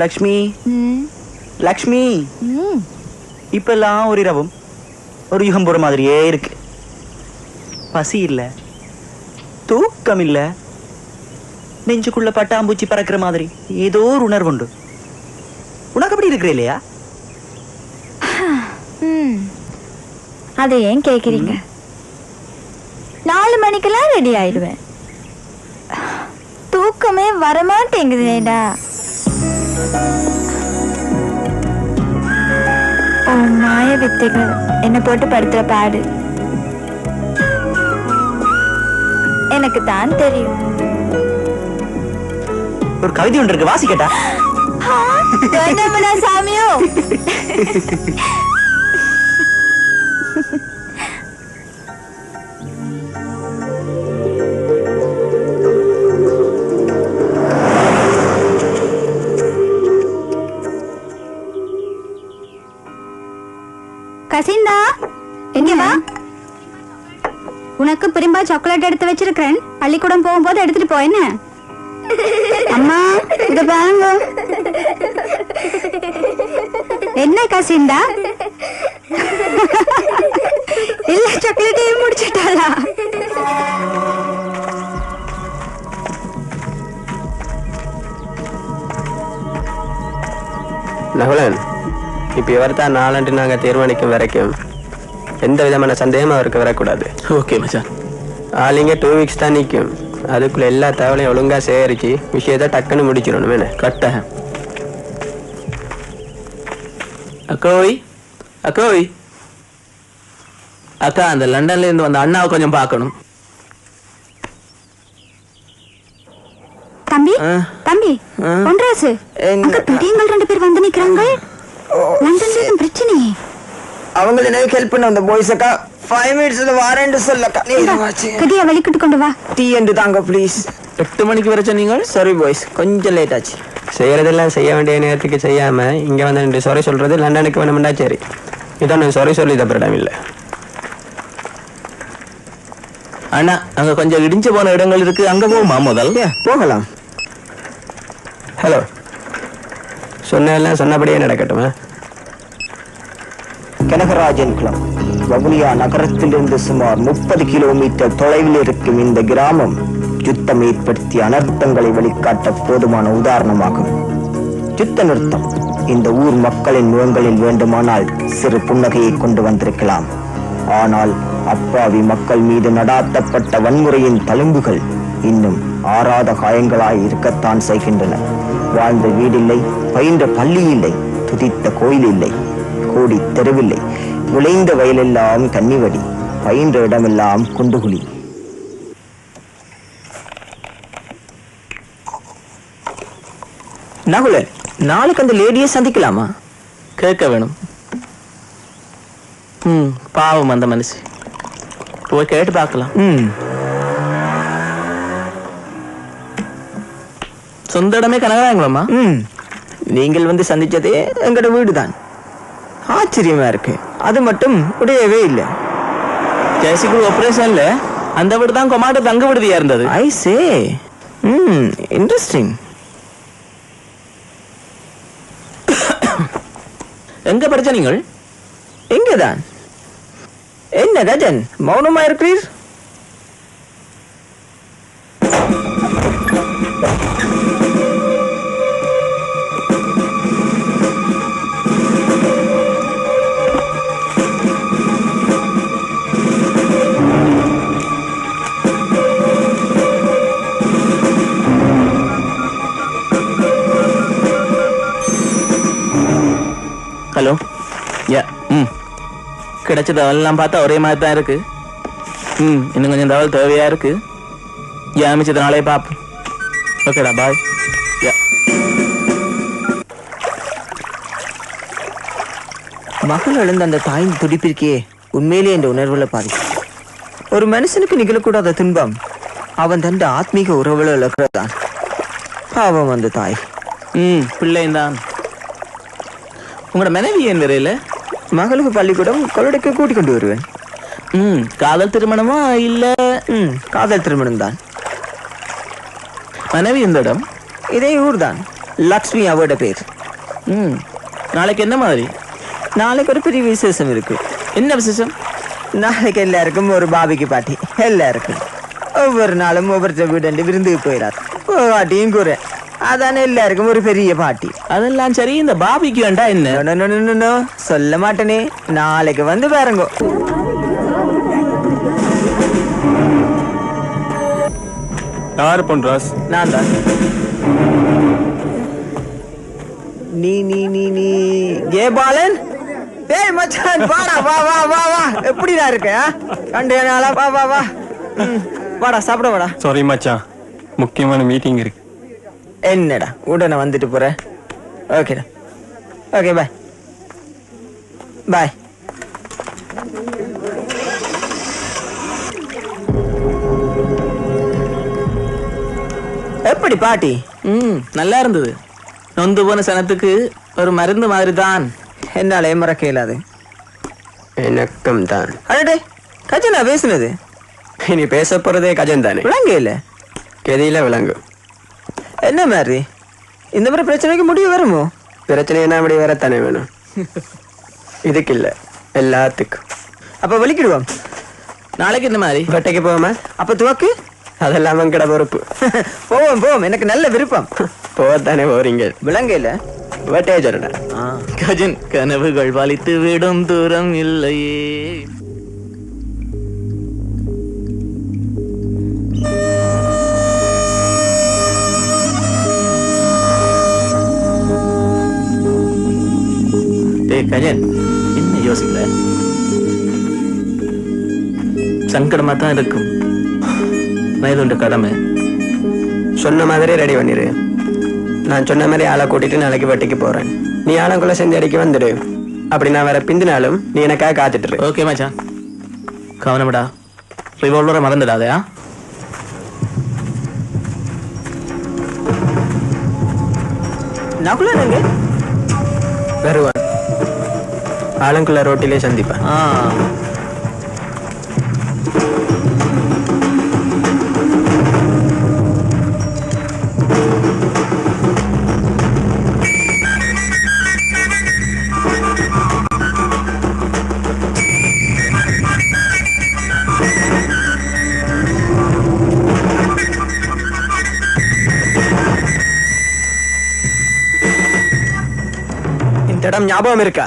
லக்ஷ்மி லக்ஷ்மி இப்பெல்லாம் ஒரு இரவும் ஒரு யுகம் போற மாதிரியே இருக்கு. பசி இல்ல, தூக்கம் இல்ல, நெஞ்சுக்குள்ள பட்டாம்பூச்சி பறக்கிற மாதிரி ஏதோ ஒரு உணர்வு உண்டு. உனக்கு அப்படி இருக்கிற இல்லையா? அதை ஏன் கேக்குறீங்க? 4 மணிக்கெல்லாம் ரெடி ஆயிடுவேன். தூக்கமே வரமாட்டேங்குதுடா. ஓ மாய வித்தைகள் என்ன போட்டு படுத்துற பாடு எனக்கு தான் தெரியும். ஒரு கவிதை ஒன்று இருக்கு, வாசி கேட்டா? சாமியோ கசிந்தா, எங்க வா. உனக்கு பிரிம்பா சாக்லேட் எடுத்து வச்சிருக்கேன். பள்ளிக்கூடம் போகும்போது எடுத்துட்டு போ. என்ன அம்மா இத பாருங்க. என்ன கசிந்தா? இல்ல சாக்லேட்டையும் முடிச்சிட்டாளா? நகுலன், இப்ப இவர் தான் நாளன்று நாங்க தீர்மானிக்கும் வரைக்கும் எந்த விதமான சந்தேகமும் அவருக்கு வரக்கூடாது. ஓகே மச்சான். ஆளுங்க 2 வீக்ஸ் தான் நிற்கும். அதுக்குள்ள எல்லா தகவலையும் ஒழுங்கா சேகரிச்சு விஷயத்தை டக்குன்னு முடிச்சிடணும். என்ன கட்ட அக்கோய் அக்கோய் அக்கா, அந்த லண்டன்ல இருந்து வந்த அண்ணாவை கொஞ்சம் பார்க்கணும். தம்பி தம்பி ஒன்றாசு, அங்க பெரியவங்க 2 பேர் வந்து நிக்கிறாங்க. லண்டன்ல பிரச்சனை. அவங்கள எனக்கு ஹெல்ப் பண்ண அந்த பாய்ஸ் அக்கா 5 மினிட்ஸ்ல வரேன்னு சொல்லக்கா. கதியா வெளிக்கிட்டு கொண்டு வா. டீ என்று தாங்க ப்ளீஸ். 8 மணிக்கு வர சொன்னீங்க. சாரி பாய்ஸ், கொஞ்சம் லேட் ஆச்சு. செய்யறதெல்லாம் செய்ய வேண்டிய நேரத்துக்கு செய்யாம இங்க வந்து சாரி சொல்றது லண்டனுக்கு வேணும்டா. சரி, இதான் சாரி சொல்லி தப்பிடம் இல்லை. அண்ணா, அங்க கொஞ்சம் இடிஞ்சு போன இடங்கள் இருக்கு, அங்க போகுமா? முதல் போகலாம். ஹலோ, சொன்னதெல்லாம் சொன்னபடியே நடக்கட்டுமா? கனகராஜன் குளம் வவுனியா நகரத்திலிருந்து சுமார் 30 கிலோமீட்டர் தொலைவில் இருக்கும் இந்த கிராமம் யுத்தம் ஏற்படுத்திய அனர்த்தங்களை வெளிக்காட்ட போதுமான உதாரணமாகும். யுத்த நிறுத்தம் இந்த ஊர் மக்களின் முகங்களில் வேண்டுமானால் சிறு புன்னகையை கொண்டு வந்திருக்கலாம். ஆனால் அப்பாவி மக்கள் மீது நடாத்தப்பட்ட வன்முறையின் தழும்புகள் இன்னும் ஆறாத காயங்களாய் இருக்கத்தான் செய்கின்றன. வாழ்ந்த வீடில்லை, பயின்ற பள்ளி இல்லை, துதித்த கோயில் இல்லை, கோடி தெருவில்லை, விளைந்த வயலெல்லாம் கன்னிவடி, பயின்ற இடமெல்லாம் குண்டுகுழி. நகுல, நாளைக்கு அந்த லேடியை சந்திக்கலாமா? கேட்க வேணும். பாவம் அந்த மனுஷி. போய் கேட்டு பார்க்கலாம். சொந்த இடமே கனகராங்களா? நீங்கள் வந்து சந்திச்சதே எங்கட வீடுதான். ஆச்சரியமா இருக்கு. அது மட்டும் உடையவே இல்லை. ஜெயசிகுரு ஆபரேஷன்ல அந்த வீடு தான் கொமாட்டோ தங்க விடுதியா இருந்தது. ஐ சே, இன்ட்ரெஸ்டிங். எங்க படிச்ச நீங்கள்? எங்கதான். என்ன கஜன், மௌனமா இருக்கிறீர்? ஹலோ. கிடைச்ச தகவலாம் பார்த்தா ஒரே மாதிரி தான் இருக்கு. இன்னும் கொஞ்சம் தகவல் தேவையா இருக்கு. மிச்சத்தினாலே பார்ப்போம். ஓகேடா, பாய். மகள் எழுந்த அந்த தாயின் துடிப்பிற்கே உண்மையிலே என்ற உணர்வுல பாதிக்கும். ஒரு மனுஷனுக்கு நிகழக்கூடாத துன்பம் அவன் தன் ஆத்மீக உறவுல இழக்கிறதான். பாவம் அந்த தாய். பிள்ளையும் தான். உங்களோட மனைவி என் வரையில? மகளுக்கு பள்ளிக்கூடம் கொள்ளைக்கு கூட்டிக் கொண்டு வருவேன். காதல் திருமணமா இல்ல? காதல் திருமணம் தான். மனைவி இந்த இடம்? இதே ஊர் தான். லக்ஷ்மி அவரோட பேர். ம், நாளைக்கு என்ன மாதிரி? நாளைக்கு ஒரு பெரிய விசேஷம் இருக்கு. என்ன விசேஷம்? நாளைக்கு எல்லாருக்கும் ஒரு பாபிக்கு பாட்டி. எல்லாருக்கும் ஒவ்வொரு நாளும் ஒவ்வொருத்த வீடு விருந்துக்கு போயிடார். பாட்டியும் கூற அதானே எல்லாருக்கும் ஒரு பெரிய பாட்டி. அதெல்லாம் சரி, இந்த பாபிக்கு வேண்டா என்ன? No, no, no, no, no. சொல்ல மாட்டேனே. நாளைக்கு வந்து பாருங்க. யார் பொன்ராஸ்? நான் தான். நீ நீ நீ நீ ஏ பாலன். ஏய் மச்சான், வாடா, வா வா வா வா. எப்படிடா இருக்க? கண்டேனால வா வா வா. வாடா, சாப்பிட வாடா. சாரி மச்சான், முக்கியமான மீட்டிங் இருக்கு. என்னடா உடனே வந்துட்டு போற? ஓகேடா, ஓகே, பாய் பாய். எப்படி பாட்டி? நல்லா இருந்தது. நொந்து போன சனத்துக்கு ஒரு மருந்து மாதிரி தான். என்னால மறக்க இயலாது. எனக்கும் தான். அடடே, கஜனா பேசுனது. இனி பேச போறதே கஜன் தானே. விளங்க இல்ல கெதியில விளங்கு. என்ன மாதிரி இந்த மாதிரி பிரச்சனைக்கு முடிவு வருமோ? பிரச்சனை என்ன அப்படி வரத்தானே வேணும். இதுக்கு இல்ல, எல்லாத்துக்கும். அப்ப வலிக்கிடுவோம். நாளைக்கு என்ன மாதிரி? வெட்டைக்கு போவோமா? அப்ப துவக்கு. அதெல்லாம் அவங்கட பொறுப்பு. போவோம் போவோம், எனக்கு நல்ல விருப்பம். போதானே போறீங்க. விளங்க இல்ல வெட்டையே சொல்லுடா. கஜன், கனவுகள் வலித்து விடும் தூரம் இல்லையே. கஜன், என்ன யோசிக்கல? சங்கடமா தான் இருக்கும். வயதுண்ட கடமை. சொன்ன மாதிரி ரெடி பண்ணிரு. நான் சொன்ன மாதிரி ஆளை கூட்டிட்டு நாளைக்கு வெட்டிக்கு போறேன். நீ ஆலங்குள்ள செஞ்சு அடிக்க வந்துடு. அப்படி நான் வேற பிந்தினாலும் நீ எனக்காக காத்துட்டு. ஓகே மச்சான், கவனம்டா. ரிவால்வரை மறந்துடாதயா. நகுல நீங்க வருவான். ஆலங்குள்ள ரோட்டிலே சந்திப்பேன். இந்த இடம் ஞாபகம் இருக்கா?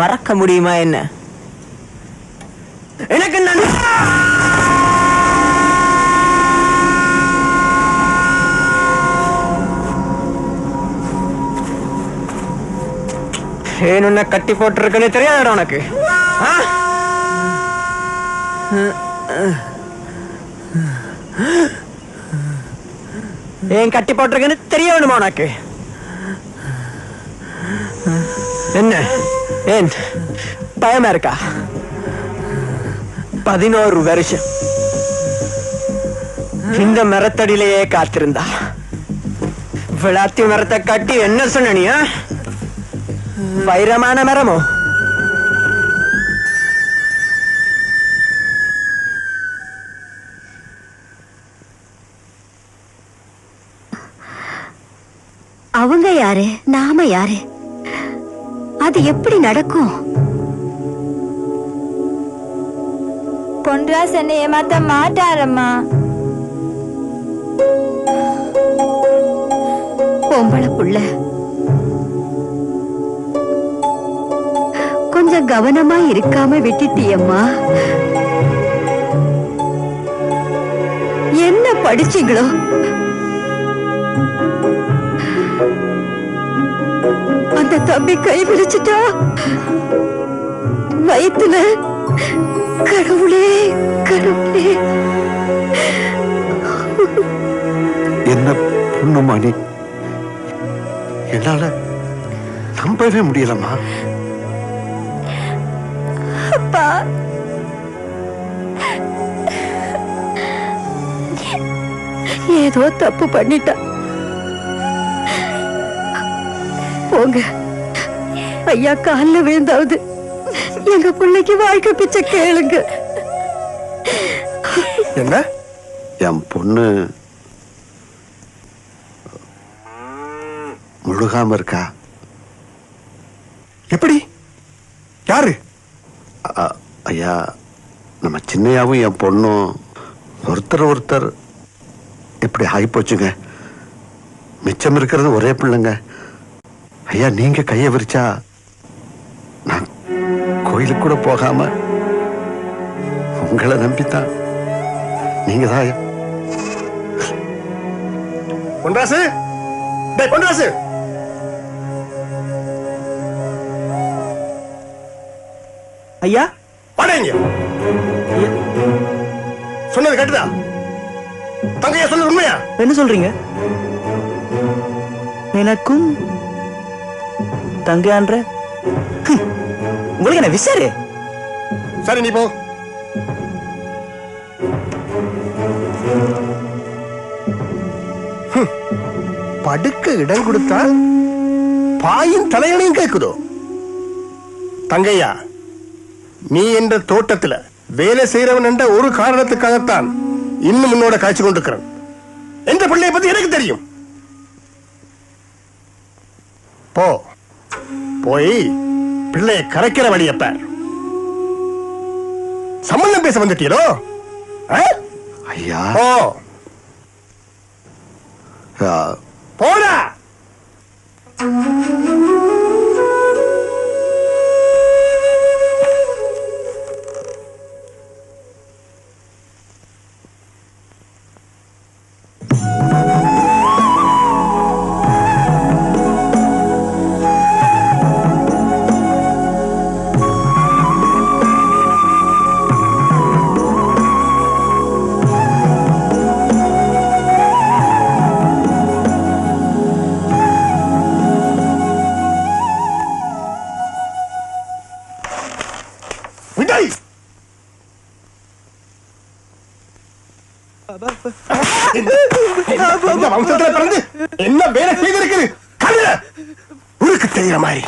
மறக்க முடியுமா என்ன? எனக்கு ஏன் உன்னை கட்டி போட்டிருக்குன்னு தெரியாதடா உனக்கு? ஏன் கட்டி போட்டிருக்குன்னு தெரிய வேணுமா உனக்கு? என்ன ஏன் பயமா இருக்கா? 11 வருஷம் இந்த மரத்தடியிலேயே காத்திருந்தா. விளாத்தி மரத்தை கட்டி என்ன சொன்னியா? வைரமான மரமோ? அவங்க யாரு, நாம யாரு? அது எப்படி நடக்கும்? பொன்ராஸ் என்னை ஏமாத்த மாட்டாரம்மா. பொம்பளை புள்ள, கொஞ்சம் கவனமா இருக்காம விட்டுட்டியம்மா. என்ன படிச்சீங்களோ? அந்த தம்பி கை விரிச்சிட்டா வயித்துல. கடவுளே கடவுளே. என்ன பொண்ணுமா நீ? என்னால நம்பவே முடியலம்மா. அப்பா, ஏதோ தப்பு பண்ணிட்டா. போங்க, ஐயா கால்ல விழுந்தாவது எங்க பிள்ளைக்கு வாழ்க்கை பிச்சை கேளுங்க. என்ன என் பொண்ணு முழுகாம இருக்கா. எப்படி? யாரு? ஐயா, நம்ம சின்னையாவும் என் பொண்ணும் ஒருத்தர் இப்படி ஆகிப்போச்சுங்க. மிச்சம் இருக்கிறது ஒரே பிள்ளைங்க. ஐயா, நீங்க கையை விரிச்சா நான் கோயிலுக்கு கூட போகாம உங்களை நம்பித்தான். நீங்க தான் ஐயா. பொன்ராசு, டேய் பொன்ராசு, ஐயா வாடேங்க. சொன்னது கேட்டுதா? தங்கையா சொன்னது உண்மையா? என்ன சொல்றீங்க? எனக்கும் தங்கையான்ற உங்களுக்கு என்ன விசாரு? சரி, நீ போ. படுக்க இடம் கொடுத்தா பாயின் தலையணையும் கேக்குதோ? தங்கையா, நீ என்ற தோட்டத்துல வேலை செய்யறவன் என்ற ஒரு காரணத்துக்காகத்தான் இன்னும் உன்னோட காய்ச்சி கொண்டிருக்கிறேன். என்ற பிள்ளையை பத்தி எனக்கு தெரியும். போ, போய் பிள்ளையை கரைக்கிற வழியப்ப சம்பந்தம் பேச வந்துட்டீரோ? ஐயா, ஓ போடா. விடை. இந்த வம்சத்துல பிறந்து என்ன வேலை செய்திருக்குது? உனக்கு தெரியுற மாதிரி